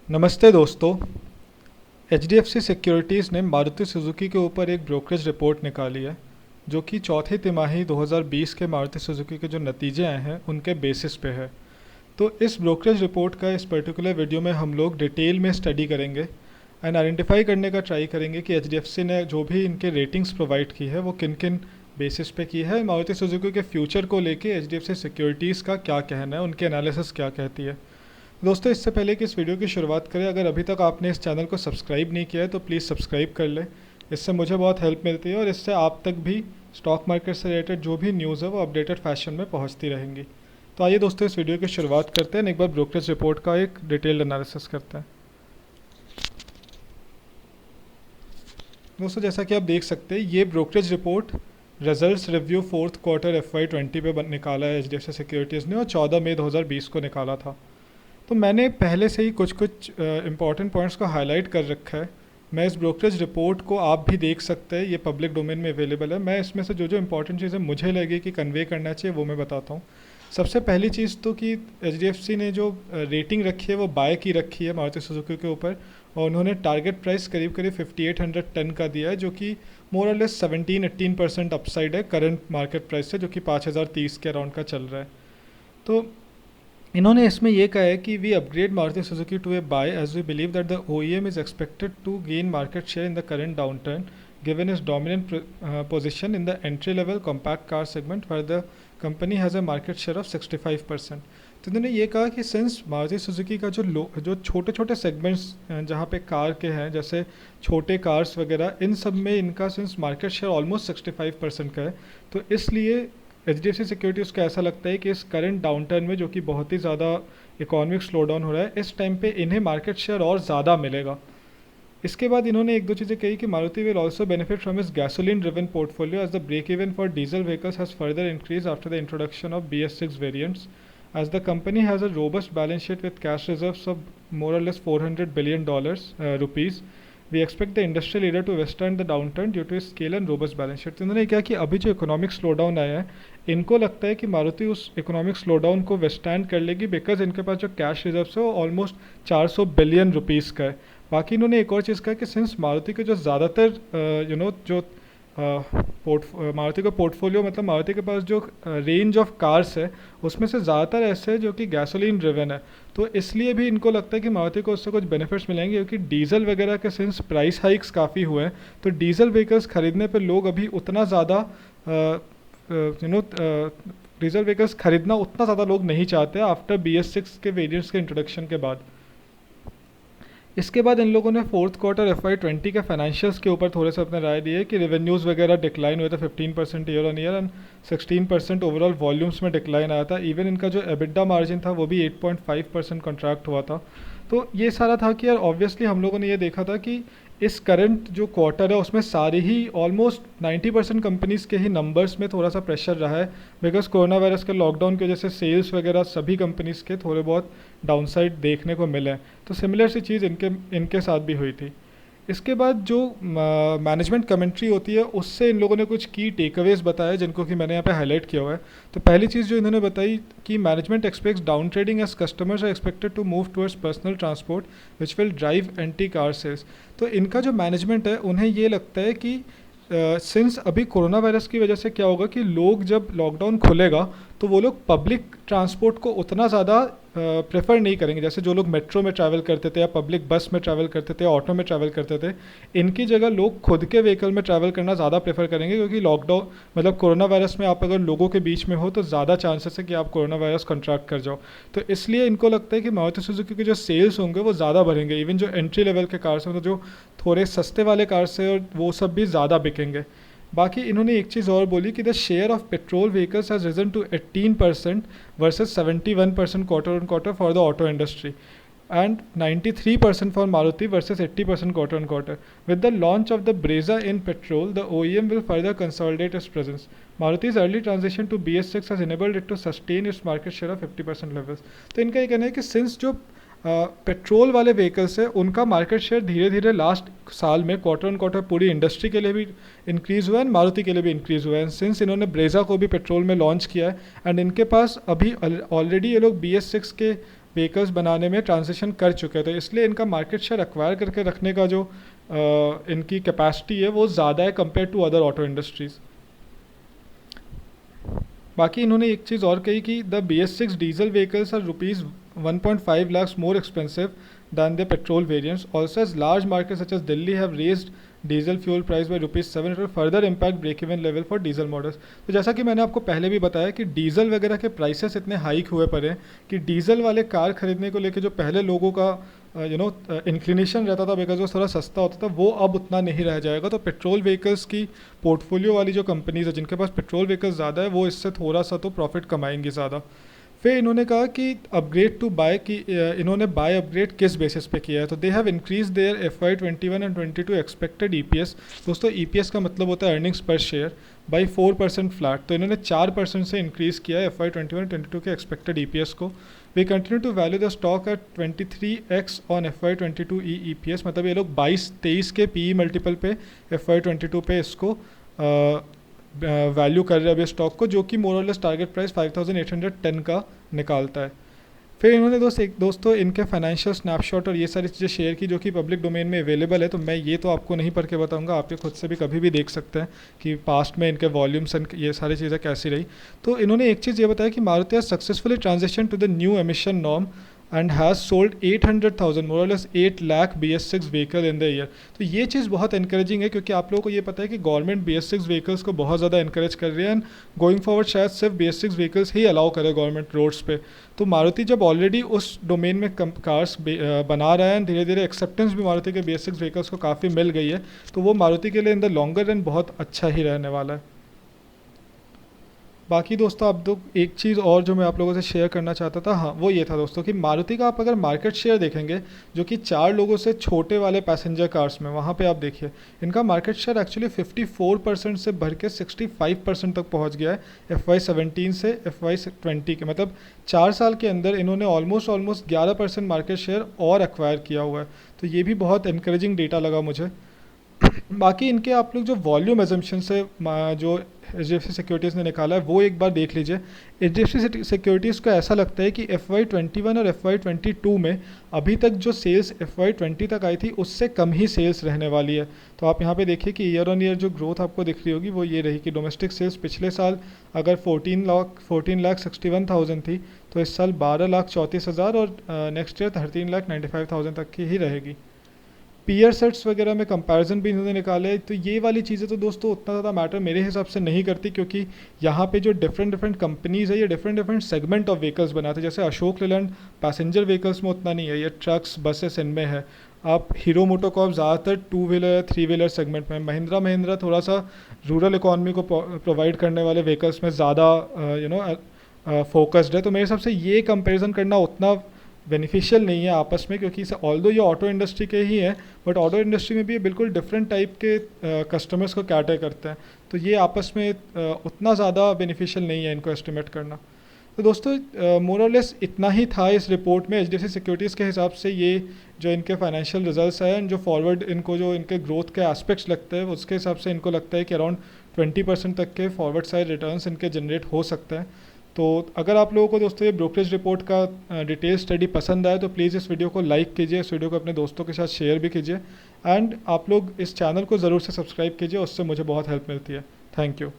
नमस्ते दोस्तों। HDFC securities ने मारुति सुजुकी के ऊपर एक ब्रोकरेज रिपोर्ट निकाली है जो कि चौथी तिमाही 2020 के मारुति सुजुकी के जो नतीजे आए हैं उनके बेसिस पे है। तो इस ब्रोकरेज रिपोर्ट का इस पर्टिकुलर वीडियो में हम लोग डिटेल में स्टडी करेंगे एंड आइडेंटिफाई करने का ट्राई करेंगे कि एचडीएफसी ने जो भी इनके रेटिंग्स प्रोवाइड की है वो किन किन बेसिस पे की है। मारुति सुजुकी के फ्यूचर को लेके एचडीएफसी सिक्योरिटीज़ का क्या कहना है, उनके एनालिसिस क्या कहती है। दोस्तों, इससे पहले कि इस वीडियो की शुरुआत करें, अगर अभी तक आपने इस चैनल को सब्सक्राइब नहीं किया है तो प्लीज़ सब्सक्राइब कर लें। इससे मुझे बहुत हेल्प मिलती है और इससे आप तक भी स्टॉक मार्केट से रिलेटेड जो भी न्यूज़ है वो अपडेटेड फैशन में पहुंचती रहेंगी। तो आइए दोस्तों, इस वीडियो की शुरुआत करते हैं। एक बार ब्रोकरेज रिपोर्ट का एक डिटेल्ड एनालिसिस करते हैं। दोस्तों, जैसा कि आप देख सकते हैं, ये brokerage report results review fourth quarter FY20 पे निकाला है एचडीएफसी सिक्योरिटीज़ ने और 14 मई 2020 को निकाला था। तो मैंने पहले से ही कुछ इंपॉर्टेंट पॉइंट्स को हाईलाइट कर रखा है। मैं इस ब्रोकरेज रिपोर्ट को आप भी देख सकते हैं, ये पब्लिक डोमेन में अवेलेबल है। मैं इसमें से जो जो इंपॉर्टेंट चीज़ें मुझे लगी कि कन्वे करना चाहिए वो मैं बताता हूँ। सबसे पहली चीज़ तो कि एचडीएफसी ने जो रेटिंग रखी है वो बाय की रखी है मारुति सुजुकी के ऊपर, और उन्होंने टारगेट प्राइस करीब करीब 5810 का दिया है, जो कि मोर और लेस 17-18% अपसाइड है करंट मार्केट प्राइस से, जो कि 5030 के अराउंड का चल रहा है। तो इन्होंने इसमें यह कहा है कि we upgrade Maruti Suzuki to a buy as we believe that the OEM is expected to gain market share in the current downturn given is dominant position in the entry level compact car segment where the company has a market share of 65%। तो इन्होंने ये कहा कि since Maruti Suzuki का जो छोटे छोटे segments जहाँ पे कार के हैं, जैसे छोटे कार्स वगैरह, इन सब में इनका सिंस मार्केट शेयर ऑलमोस्ट 65% का है, तो इसलिए एचडीएफसी सिक्योरिटीज़ को ऐसा लगता है कि इस करंट डाउनटर्न में, जो कि बहुत ही ज़्यादा इकोनॉमिक स्लो डाउन हो रहा है, इस टाइम पे इन्हें मार्केट शेयर और ज़्यादा मिलेगा। इसके बाद इन्होंने एक दो चीज़ें कही कि Maruti will also benefit from इस gasoline driven portfolio as the break even for diesel vehicles has further increase after the introduction of BS6 variants as the company has a robust balance sheet with cash reserves of more or less $400 billion rupees. We expect the industry leader to withstand the downturn due to its scale and robust balance sheet. तो इन्होंने क्या कि अभी जो economic slow down आया है, इनको लगता है कि मारुति उस इकोनॉमिक स्लो डाउन को विथस्टैंड कर लेगी, बिकॉज इनके पास जो कैश रिजर्व्स है वो ऑलमोस्ट 400 बिलियन रुपीज़ का है। बाकी इन्होंने एक और चीज़ कहा कि सिंस मारुति के जो ज़्यादातर जो मारुति का पोर्टफोलियो, मतलब मारुति के पास जो रेंज ऑफ कार्स है उसमें से ज़्यादातर ऐसे है जो कि गैसोलीन ड्रिवन है, तो इसलिए भी इनको लगता है कि मारुति को उससे कुछ बेनिफिट्स मिलेंगे, क्योंकि डीजल वगैरह के सिंस प्राइस हाइक्स काफ़ी हुए हैं, तो डीजल व्हीकल्स खरीदने पर लोग अभी उतना ज़्यादा डीजल व्हीकल्स खरीदना उतना ज़्यादा लोग नहीं चाहते आफ्टर BS6 के वेरियंट्स के इंट्रोडक्शन के बाद। इसके बाद इन लोगों ने फोर्थ क्वार्टर FY20 के फाइनेंशियल्स के ऊपर थोड़े से अपने राय दिए कि रेवेन्यूज़ वगैरह डिक्लाइन हुए थे 15% year on year and 16% overall volumes में डिक्लाइन आया था। इवन इनका जो EBITDA मार्जिन था वो भी 8.5% कॉन्ट्रैक्ट हुआ था। तो ये सारा था कि यार ऑब्वियसली हम लोगों ने ये देखा था कि इस करंट जो क्वार्टर है उसमें सारी ही ऑलमोस्ट 90% कंपनीज़ के ही नंबर्स में थोड़ा सा प्रेशर रहा है, बिकॉज कोरोना वायरस के लॉकडाउन की वजह से सेल्स वगैरह सभी कंपनीज़ के थोड़े बहुत डाउनसाइड देखने को मिले हैं। तो सिमिलर सी चीज़ इनके साथ भी हुई थी। इसके बाद जो मैनेजमेंट कमेंट्री होती है उससे इन लोगों ने कुछ की टेकअवेज बताए, जिनको कि मैंने यहाँ पे हाईलाइट किया हुआ है। तो पहली चीज़ जो इन्होंने बताई कि management expects down trading as customers are expected to move towards personal transport which will drive entry car sales. तो इनका जो मैनेजमेंट है उन्हें ये लगता है कि सिंस अभी कोरोना वायरस की वजह से क्या होगा कि लोग जब लॉकडाउन खुलेगा तो वो लोग पब्लिक ट्रांसपोर्ट को उतना ज़्यादा प्रेफर नहीं करेंगे। जैसे जो लोग मेट्रो में ट्रैवल करते थे या पब्लिक बस में ट्रैवल करते थे, ऑटो में ट्रैवल करते थे, इनकी जगह लोग खुद के व्हीकल में ट्रैवल करना ज़्यादा प्रेफर करेंगे, क्योंकि लॉकडाउन मतलब कोरोना वायरस में आप अगर लोगों के बीच में हो तो ज़्यादा चांसेस है कि आप कोरोना वायरस कॉन्ट्रैक्ट कर जाओ। तो इसलिए इनको लगता है कि मारुति सुजुकी के जो सेल्स होंगे वो ज़्यादा बढ़ेंगे। इवन जो एंट्री लेवल के कार्स हैं, तो जो थोड़े सस्ते वाले कार्स हैं, और वो सब भी ज़्यादा बिकेंगे। बाकी इन्होंने एक चीज़ और बोली कि the share of petrol vehicles has risen to 18% versus 71% quarter on quarter for the auto industry and 93% for Maruti versus 80% quarter on quarter. With the launch of the Brezza in petrol, the OEM will further consolidate its presence. Maruti's early transition to BS6 has enabled it to sustain its market share of 50% levels. तो इनका ये कहना है कि since जो petrol वाले vehicles है उनका मार्केट शेयर धीरे धीरे लास्ट साल में क्वार्टर ऑन क्वार्टर पूरी इंडस्ट्री के लिए भी इंक्रीज़ हुआ है, मारुति के लिए भी इंक्रीज़ हुआ है। सिंस इन्होंने ब्रेजा को भी पेट्रोल में लॉन्च किया है एंड इनके पास अभी ऑलरेडी ये लोग BS6 के व्हीकल्स बनाने में ट्रांजिशन कर चुके थे, इसलिए इनका मार्केट शेयर एक्वायर करके रखने का जो इनकी कैपेसिटी है वो ज़्यादा है compare to other auto industries. बाकी इन्होंने एक चीज़ और कही कि द BS6 diesel vehicles are rupees 1.5 lakhs more expensive than their petrol variants. Also, as large markets such as Delhi have raised diesel fuel price by rupees 7, it will further impact break-even level for diesel models. तो जैसा कि मैंने आपको पहले भी बताया कि diesel वगैरह के प्राइसेस इतने हाइक हुए पड़े हैं कि डीजल वाले कार खरीदने को लेकर जो पहले लोगों का इंक्लिनेशन रहता था बिकॉज वो थोड़ा सस्ता होता था, वो अब उतना नहीं रह जाएगा। तो पेट्रोल व्हीकल्स की पोर्टफोलियो वाली जो कंपनीज है जिनके पास पेट्रोल व्हीकल्स ज़्यादा है वो इससे थोड़ा सा तो प्रॉफिट कमाएंगी ज़्यादा। फिर इन्होंने कहा कि अपग्रेड टू बाय कि इन्होंने बाय अपग्रेड किस बेसिस पे किया है, तो they have increase their FY21 and 22 expected EPS। दोस्तों EPS का मतलब होता है अर्निंग्स पर शेयर, बाई 4% फ्लैट। तो इन्होंने 4% से इंक्रीज़ किया है FY21 और 22 के एक्सपेक्टेड EPS को। We continue to value the stock at 23x on FY22 EPS, मतलब ये लोग 22-23 के PE मल्टीपल पे FY22 पे इसको वैल्यू कर रहे हैं अभी स्टॉक को, जो कि मोर और लेस टारगेट प्राइस 5810 का निकालता है। फिर इन्होंने दोस्तों इनके फाइनेंशियल स्नैपशॉट और ये सारी चीज़ें शेयर की जो कि पब्लिक डोमेन में अवेलेबल है, तो मैं ये तो आपको नहीं पढ़ के बताऊंगा, आप ये खुद से भी कभी भी देख सकते हैं कि पास्ट में इनके वॉल्यूम्स एंड ये सारी चीज़ें कैसी रही। तो इन्होंने एक चीज़ ये बताया कि Maruti has successfully transition to the new emission norm and has sold 800,000 more और less 8 lakh BS6 vehicle in the year. तो ये चीज़ बहुत इंकरेजिंग है क्योंकि आप लोगों को ये पता है कि गवर्नमेंट BS6 व्हीकल्स को बहुत ज़्यादा इंकरेज कर रही है एंड गोइंग फॉरवर्ड शायद सिर्फ BS6 व्हीकल्स ही अलाउ करे गवर्नमेंट रोड्स पे। तो मारुति जब ऑलरेडी उस डोमेन में कार्स बना रहा है, धीरे धीरे एक्सेप्टेंस भी मारुति के BS6 व्हीकल्स को काफ़ी मिल गई है, तो वो मारुति के लिए इन द लॉन्गर रन बहुत अच्छा ही रहने वाला है। बाकी दोस्तों आप लोग एक चीज़ और जो मैं आप लोगों से शेयर करना चाहता था, हाँ वो ये था दोस्तों कि मारुति का आप अगर मार्केट शेयर देखेंगे जो कि 4 लोगों से छोटे वाले पैसेंजर कार्स में, वहाँ पे आप देखिए इनका मार्केट शेयर एक्चुअली 54% से बढ़ के 65% तक पहुँच गया है FY17 से FY20 के, मतलब 4 साल के अंदर इन्होंने ऑलमोस्ट 11% मार्केट शेयर और एक्वायर किया हुआ है। तो ये भी बहुत इंकरेजिंग डेटा लगा मुझे। बाकी इनके आप लोग जो वॉल्यूम एजम्पशन से जो HDFC सिक्योरिटीज़ ने निकाला है वो एक बार देख लीजिए। HDFC सिक्योरिटीज़ को ऐसा लगता है कि FY21 और FY22 में अभी तक जो सेल्स FY20 तक आई थी उससे कम ही सेल्स रहने वाली है। तो आप यहाँ पे देखिए कि ईयर ऑन ईयर जो ग्रोथ आपको दिख रही होगी वो ये रही कि डोमेस्टिक सेल्स पिछले साल अगर 14,61,000 थी, तो इस साल 12,34,000 और नेक्स्ट ईयर 13,95,000 तक की ही रहेगी। पीयर सेट्स वगैरह में कंपैरिजन भी इन्होंने निकाले, तो ये वाली चीज़ें तो दोस्तों उतना ज़्यादा मैटर मेरे हिसाब से नहीं करती, क्योंकि यहाँ पे जो डिफरेंट कंपनीज़ है ये डिफरेंट सेगमेंट ऑफ व्हीकल्स बनाते हैं। जैसे अशोक लेलैंड पैसेंजर व्हीकल्स में उतना नहीं है, ये ट्रक्स बसेस इनमें है। आप हीरो मोटोकॉर्प ज़्यादातर 2 व्हीलर या 3 व्हीलर सेगमेंट में, महिंद्रा थोड़ा सा रूरल इकॉनमी को प्रोवाइड करने वाले व्हीकल्स में ज़्यादा फोकस्ड है। तो मेरे हिसाब से ये कंपेरिजन करना उतना बेनिफिशियल नहीं है आपस में, क्योंकि ऑल्दो ये ऑटो इंडस्ट्री के ही हैं बट ऑटो इंडस्ट्री में भी ये बिल्कुल डिफरेंट टाइप के कस्टमर्स को कैटर करते हैं। तो ये आपस में उतना ज़्यादा बेनिफिशियल नहीं है इनको एस्टिमेट करना। तो दोस्तों मोर और लेस इतना ही था इस रिपोर्ट में। HDFC सिक्योरिटीज़ के हिसाब से ये जो इनके फाइनेंशियल रिजल्ट्स हैं, जो फॉरवर्ड इनको जो इनके ग्रोथ के एस्पेक्ट्स लगते हैं उसके हिसाब से इनको लगता है कि अराउंड 20% तक के फॉरवर्ड साइड रिटर्न्स इनके जनरेट हो सकते हैं। तो अगर आप लोगों को दोस्तों ये ब्रोकरेज रिपोर्ट का डिटेल स्टडी पसंद आए तो प्लीज़ इस वीडियो को लाइक कीजिए, इस वीडियो को अपने दोस्तों के साथ शेयर भी कीजिए एंड आप लोग इस चैनल को ज़रूर से सब्सक्राइब कीजिए, उससे मुझे बहुत हेल्प मिलती है। Thank you.